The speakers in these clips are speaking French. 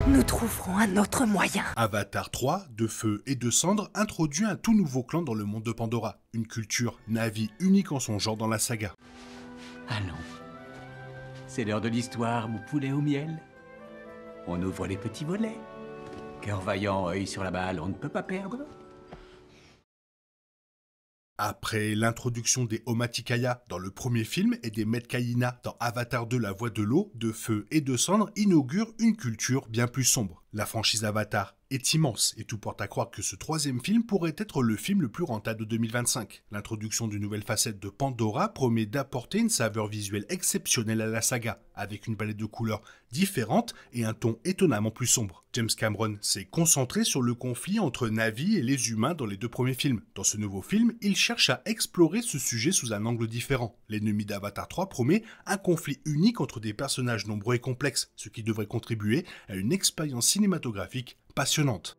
Nous trouverons un autre moyen. Avatar 3, de feu et de cendre, introduit un tout nouveau clan dans le monde de Pandora. Une culture Na'vi unique en son genre dans la saga. Allons. C'est l'heure de l'histoire, mon poulet au miel. On ouvre les petits volets. Cœur vaillant, œil sur la balle, on ne peut pas perdre. Après l'introduction des Omaticaya dans le premier film et des Metkayina dans Avatar 2 La Voix de l'eau, de feu et de cendre inaugure une culture bien plus sombre. La franchise Avatar est immense et tout porte à croire que ce troisième film pourrait être le film le plus rentable de 2025. L'introduction d'une nouvelle facette de Pandora promet d'apporter une saveur visuelle exceptionnelle à la saga, avec une palette de couleurs différentes et un ton étonnamment plus sombre. James Cameron s'est concentré sur le conflit entre Na'vi et les humains dans les deux premiers films. Dans ce nouveau film, il cherche à explorer ce sujet sous un angle différent. L'ennemi d'Avatar 3 promet un conflit unique entre des personnages nombreux et complexes, ce qui devrait contribuer à une expérience cinématographique passionnante.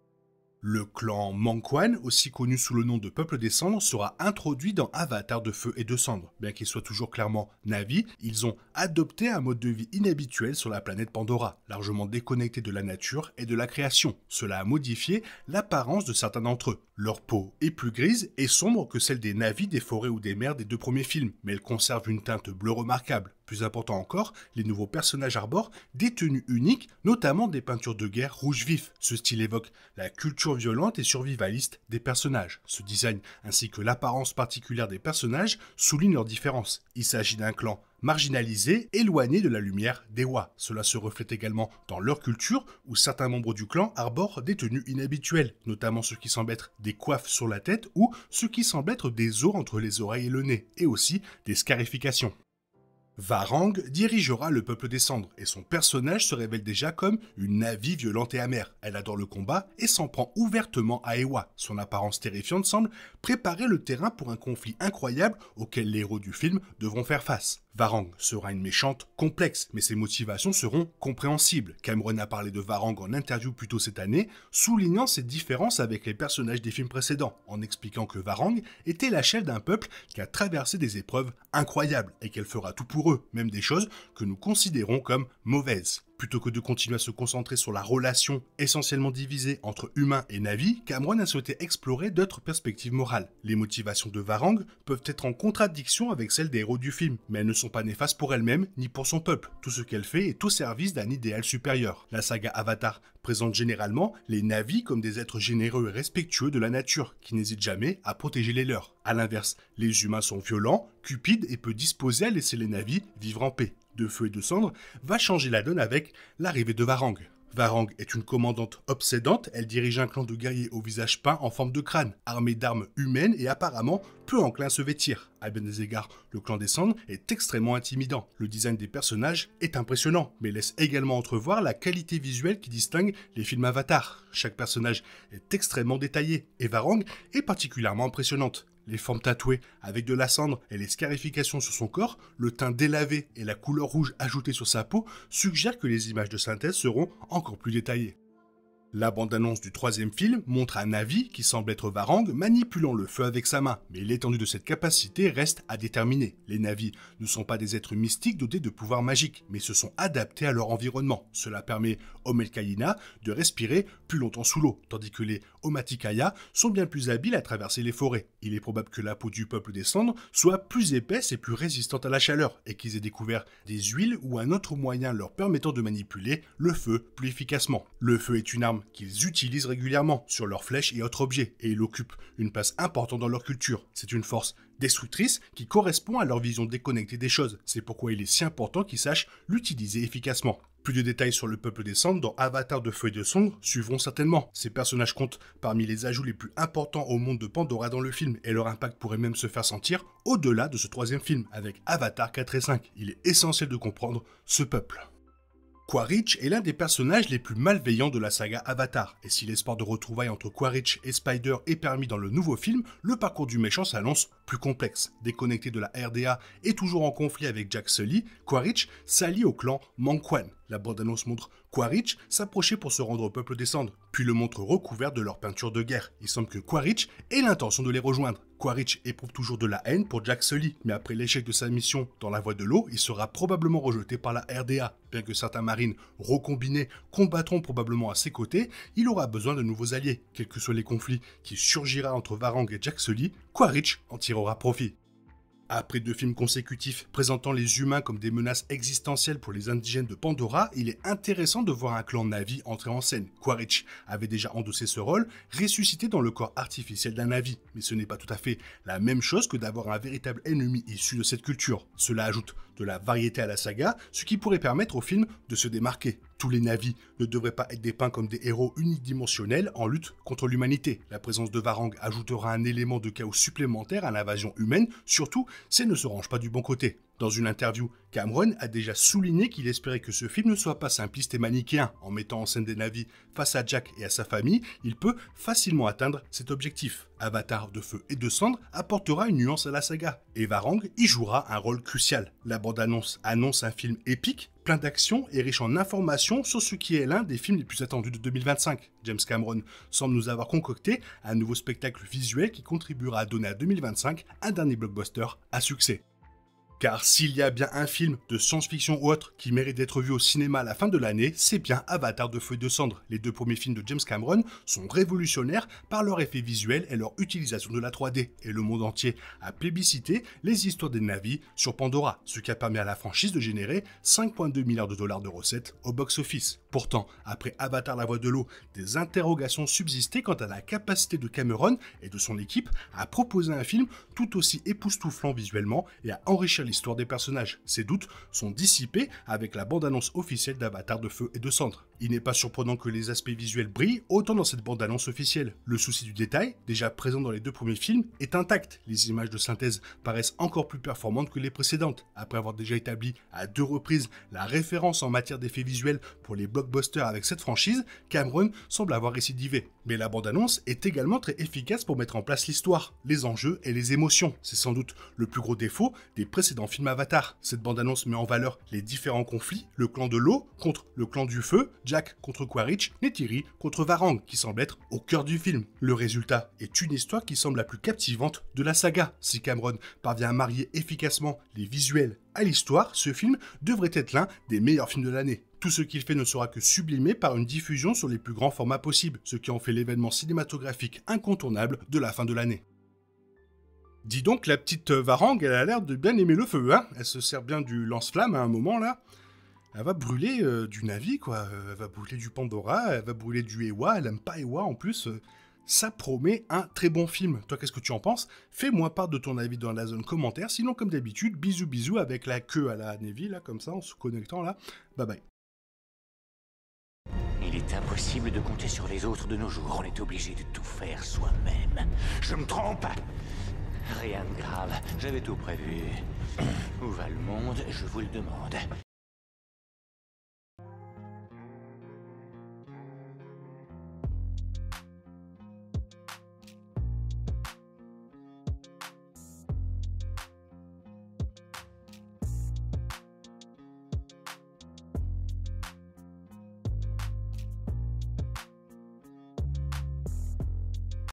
Le clan Mangwan, aussi connu sous le nom de Peuple des Cendres, sera introduit dans Avatar de feu et de cendre. Bien qu'ils soient toujours clairement Na'vi, ils ont adopté un mode de vie inhabituel sur la planète Pandora, largement déconnecté de la nature et de la création. Cela a modifié l'apparence de certains d'entre eux. Leur peau est plus grise et sombre que celle des Na'vi des forêts ou des mers des deux premiers films, mais elle conserve une teinte bleue remarquable. Plus important encore, les nouveaux personnages arborent des tenues uniques, notamment des peintures de guerre rouge vif. Ce style évoque la culture violente et survivaliste des personnages. Ce design ainsi que l'apparence particulière des personnages soulignent leurs différences. Il s'agit d'un clan marginalisé, éloigné de la lumière des Wa. Cela se reflète également dans leur culture, où certains membres du clan arborent des tenues inhabituelles, notamment ceux qui semblent être des coiffes sur la tête ou ceux qui semblent être des os entre les oreilles et le nez, et aussi des scarifications. Varang dirigera le peuple des cendres et son personnage se révèle déjà comme une Na'vi violente et amère. Elle adore le combat et s'en prend ouvertement à Eywa. Son apparence terrifiante semble préparer le terrain pour un conflit incroyable auquel les héros du film devront faire face. Varang sera une méchante complexe, mais ses motivations seront compréhensibles. Cameron a parlé de Varang en interview plus tôt cette année, soulignant ses différences avec les personnages des films précédents, en expliquant que Varang était la chef d'un peuple qui a traversé des épreuves incroyables et qu'elle fera tout pour eux, même des choses que nous considérons comme mauvaises. Plutôt que de continuer à se concentrer sur la relation essentiellement divisée entre humains et Na'vi, Cameron a souhaité explorer d'autres perspectives morales. Les motivations de Varang peuvent être en contradiction avec celles des héros du film, mais elles ne sont pas néfastes pour elle-même ni pour son peuple. Tout ce qu'elle fait est au service d'un idéal supérieur. La saga Avatar présente généralement les Na'vi comme des êtres généreux et respectueux de la nature, qui n'hésitent jamais à protéger les leurs. A l'inverse, les humains sont violents, cupides et peu disposés à laisser les Na'vi vivre en paix. De feu et de cendre va changer la donne avec l'arrivée de Varang. Varang est une commandante obsédante, elle dirige un clan de guerriers au visage peint en forme de crâne, armé d'armes humaines et apparemment peu enclin à se vêtir. À bien des égards, le clan des cendres est extrêmement intimidant. Le design des personnages est impressionnant, mais laisse également entrevoir la qualité visuelle qui distingue les films Avatar. Chaque personnage est extrêmement détaillé, et Varang est particulièrement impressionnante. Les formes tatouées avec de la cendre et les scarifications sur son corps, le teint délavé et la couleur rouge ajoutée sur sa peau suggèrent que les images de synthèse seront encore plus détaillées. La bande-annonce du troisième film montre un Na'vi qui semble être Varang manipulant le feu avec sa main, mais l'étendue de cette capacité reste à déterminer. Les Na'vi ne sont pas des êtres mystiques dotés de pouvoirs magiques, mais se sont adaptés à leur environnement. Cela permet aux Metkayina de respirer plus longtemps sous l'eau, tandis que les Omaticaya sont bien plus habiles à traverser les forêts. Il est probable que la peau du peuple des cendres soit plus épaisse et plus résistante à la chaleur, et qu'ils aient découvert des huiles ou un autre moyen leur permettant de manipuler le feu plus efficacement. Le feu est une arme qu'ils utilisent régulièrement sur leurs flèches et autres objets, et il occupe une place importante dans leur culture. C'est une force destructrice qui correspond à leur vision déconnectée des choses. C'est pourquoi il est si important qu'ils sachent l'utiliser efficacement. Plus de détails sur le peuple des cendres dans Avatar de feu et de cendre suivront certainement. Ces personnages comptent parmi les ajouts les plus importants au monde de Pandora dans le film, et leur impact pourrait même se faire sentir au-delà de ce troisième film, avec Avatar 4 et 5. Il est essentiel de comprendre ce peuple. Quaritch est l'un des personnages les plus malveillants de la saga Avatar, et si l'espoir de retrouvailles entre Quaritch et Spider est permis dans le nouveau film, le parcours du méchant s'annonce plus complexe. Déconnecté de la RDA et toujours en conflit avec Jack Sully, Quaritch s'allie au clan Manquan. La bande-annonce montre Quaritch s'approcher pour se rendre au peuple des cendres, puis le montre recouvert de leur peinture de guerre. Il semble que Quaritch ait l'intention de les rejoindre. Quaritch éprouve toujours de la haine pour Jack Sully, mais après l'échec de sa mission dans la voie de l'eau, il sera probablement rejeté par la RDA. Bien que certains marines recombinés combattront probablement à ses côtés, il aura besoin de nouveaux alliés. Quels que soient les conflits qui surgira entre Varang et Jack Sully, Quaritch en tirera profit. Après 2 films consécutifs présentant les humains comme des menaces existentielles pour les indigènes de Pandora, il est intéressant de voir un clan Na'vi entrer en scène. Quaritch avait déjà endossé ce rôle, ressuscité dans le corps artificiel d'un Na'vi. Mais ce n'est pas tout à fait la même chose que d'avoir un véritable ennemi issu de cette culture. Cela ajoute de la variété à la saga, ce qui pourrait permettre au film de se démarquer. Tous les Na'vi ne devraient pas être dépeints comme des héros unidimensionnels en lutte contre l'humanité. La présence de Varang ajoutera un élément de chaos supplémentaire à l'invasion humaine, surtout si elle ne se range pas du bon côté. Dans une interview, Cameron a déjà souligné qu'il espérait que ce film ne soit pas simpliste et manichéen. En mettant en scène des Na'vi face à Jack et à sa famille, il peut facilement atteindre cet objectif. Avatar de feu et de cendre apportera une nuance à la saga, et Varang y jouera un rôle crucial. La bande-annonce annonce un film épique, plein d'action et riche en informations sur ce qui est l'un des films les plus attendus de 2025. James Cameron semble nous avoir concocté un nouveau spectacle visuel qui contribuera à donner à 2025 un dernier blockbuster à succès. Car s'il y a bien un film de science-fiction ou autre qui mérite d'être vu au cinéma à la fin de l'année, c'est bien Avatar de feu et de cendre. Les 2 premiers films de James Cameron sont révolutionnaires par leur effet visuel et leur utilisation de la 3D. Et le monde entier a plébiscité les histoires des Na'vi sur Pandora, ce qui a permis à la franchise de générer 5,2 milliards de dollars de recettes au box-office. Pourtant, après Avatar la voie de l'eau, des interrogations subsistaient quant à la capacité de Cameron et de son équipe à proposer un film tout aussi époustouflant visuellement et à enrichir l'histoire des personnages. Ces doutes sont dissipés avec la bande-annonce officielle d'Avatar de feu et de cendre. Il n'est pas surprenant que les aspects visuels brillent autant dans cette bande-annonce officielle. Le souci du détail, déjà présent dans les 2 premiers films, est intact. Les images de synthèse paraissent encore plus performantes que les précédentes. Après avoir déjà établi à 2 reprises la référence en matière d'effets visuels pour les blockbusters avec cette franchise, Cameron semble avoir récidivé. Mais la bande-annonce est également très efficace pour mettre en place l'histoire, les enjeux et les émotions. C'est sans doute le plus gros défaut des précédents films Avatar. Cette bande-annonce met en valeur les différents conflits, le clan de l'eau contre le clan du feu, Jack contre Quaritch, Neytiri contre Varang, qui semble être au cœur du film. Le résultat est une histoire qui semble la plus captivante de la saga. Si Cameron parvient à marier efficacement les visuels à l'histoire, ce film devrait être l'un des meilleurs films de l'année. Tout ce qu'il fait ne sera que sublimé par une diffusion sur les plus grands formats possibles, ce qui en fait l'événement cinématographique incontournable de la fin de l'année. Dis donc, la petite Varang, elle a l'air de bien aimer le feu, hein. Elle se sert bien du lance-flamme à un moment, là. Elle va brûler du Na'vi, quoi. Elle va brûler du Pandora, elle va brûler du Eywa. Elle aime pas Eywa, en plus. Ça promet un très bon film. Toi, qu'est-ce que tu en penses? Fais-moi part de ton avis dans la zone commentaire. Sinon, comme d'habitude, bisous bisous avec la queue à la Navy, là, comme ça, en se connectant, là. Bye bye. Il est impossible de compter sur les autres de nos jours. On est obligé de tout faire soi-même. Je me trompe? Rien de grave. J'avais tout prévu. Où va le monde? Je vous le demande.